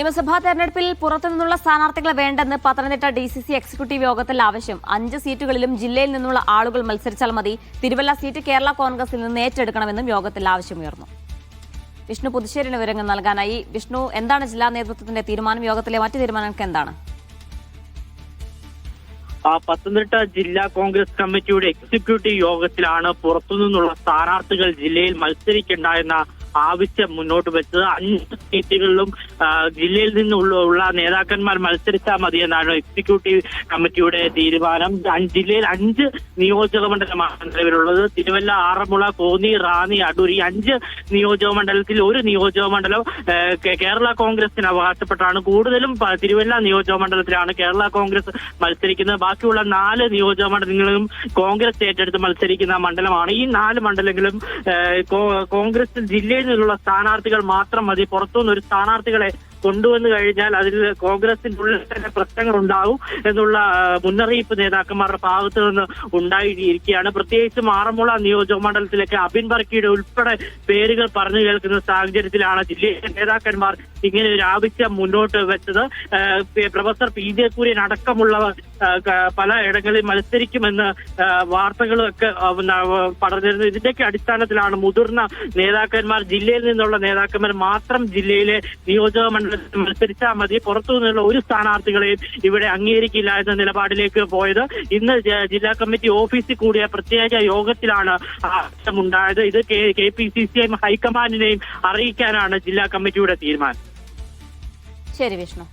നിയമസഭാ തെരഞ്ഞെടുപ്പിൽ പുറത്തുനിന്നുള്ള സ്ഥാനാർത്ഥികളെ വേണ്ടെന്ന് പത്തനംതിട്ട DCC എക്സിക്യൂട്ടീവ് യോഗത്തിൽ ആവശ്യം. 5 സീറ്റുകളിലും ജില്ലയിൽ നിന്നുള്ള ആളുകൾ മത്സരിച്ചാൽ മതി. തിരുവല്ല സീറ്റ് കേരള കോൺഗ്രസിൽ നിന്ന് ഏറ്റെടുക്കണമെന്നും യോഗത്തിൽ ആവശ്യമുയർന്നു. വിഷ്ണു പുതുശ്ശേരിന് വിവരങ്ങൾ നൽകാനായി. വിഷ്ണു, എന്താണ് ജില്ലാ നേതൃത്വത്തിന്റെ തീരുമാനം? യോഗത്തിലെ മറ്റ് തീരുമാനങ്ങൾക്ക് എന്താണ്? പത്തനംതിട്ട ജില്ലാ കോൺഗ്രസ് കമ്മിറ്റിയുടെ എക്സിക്യൂട്ടീവ് യോഗത്തിലാണ് പുറത്തുനിന്നുള്ള സ്ഥാനാർത്ഥികൾ ജില്ലയിൽ മത്സരിക്കേണ്ട എന്ന ആവശ്യം മുന്നോട്ട് വെച്ചത്. 5 സീറ്റുകളിലും ജില്ലയിൽ നിന്നുള്ള നേതാക്കന്മാർ മത്സരിച്ചാൽ മതിയെന്നാണ് എക്സിക്യൂട്ടീവ് കമ്മിറ്റിയുടെ തീരുമാനം. ജില്ലയിൽ 5 നിയോജക മണ്ഡലമാണ് നിലവിലുള്ളത്. തിരുവല്ല, ആറന്മുള, കോന്നി, റാന്നി, അടൂർ. 5 നിയോജക മണ്ഡലത്തിൽ ഒരു നിയോജക മണ്ഡലം കേരള കോൺഗ്രസിന് അവകാശപ്പെട്ടാണ്. കൂടുതലും തിരുവല്ല നിയോജക മണ്ഡലത്തിലാണ് കേരള കോൺഗ്രസ് മത്സരിക്കുന്നത്. ബാക്കിയുള്ള 4 നിയോജക മണ്ഡലങ്ങളും കോൺഗ്രസ് ഏറ്റെടുത്ത് മത്സരിക്കുന്ന മണ്ഡലമാണ്. ഈ 4 മണ്ഡലങ്ങളും കോൺഗ്രസ് ജില്ലയിൽ നിന്നുള്ള സ്ഥാനാർത്ഥികൾ മാത്രം മതി. പുറത്തുനിന്ന് ഒരു സ്ഥാനാർത്ഥികളെ കൊണ്ടുവന്നു കഴിഞ്ഞാൽ അതിൽ കോൺഗ്രസിന്റെ ഉള്ളിൽ തന്നെ പ്രശ്നങ്ങൾ ഉണ്ടാകും എന്നുള്ള മുന്നറിയിപ്പ് നേതാക്കന്മാരുടെ ഭാഗത്തു നിന്ന് ഉണ്ടായിരിക്കുകയാണ്. പ്രത്യേകിച്ചും ആറന്മുള നിയോജക മണ്ഡലത്തിലേക്ക് അബിൻ വർക്കിയുടെ ഉൾപ്പെടെ പേരുകൾ പറഞ്ഞു കേൾക്കുന്ന സാഹചര്യത്തിലാണ് ജില്ലയിലെ നേതാക്കന്മാർ ഇങ്ങനെ ഒരു ആവശ്യം മുന്നോട്ട് വെച്ചത്. പ്രൊഫസർ PJ കുര്യൻ അടക്കമുള്ളവർ പല ഇടങ്ങളിൽ മത്സരിക്കുമെന്ന് വാർത്തകളൊക്കെ പറഞ്ഞിരുന്നു. ഇതിന്റെയൊക്കെ അടിസ്ഥാനത്തിലാണ് മുതിർന്ന നേതാക്കന്മാർ, ജില്ലയിൽ നിന്നുള്ള നേതാക്കന്മാർ മാത്രം ജില്ലയിലെ നിയോജക മണ്ഡലത്തിൽ മത്സരിച്ചാൽ മതി, പുറത്തു നിന്നുള്ള ഒരു സ്ഥാനാർത്ഥികളെയും ഇവിടെ അംഗീകരിക്കില്ല എന്ന നിലപാടിലേക്ക് പോയത്. ഇന്ന് ജില്ലാ കമ്മിറ്റി ഓഫീസിൽ കൂടിയ പ്രത്യേക യോഗത്തിലാണ് ആവശ്യമുണ്ടായത്. ഇത് KPCC ഹൈക്കമാൻഡിനെയും അറിയിക്കാനാണ് ജില്ലാ കമ്മിറ്റിയുടെ തീരുമാനം. ശരി വിഷ്ണു.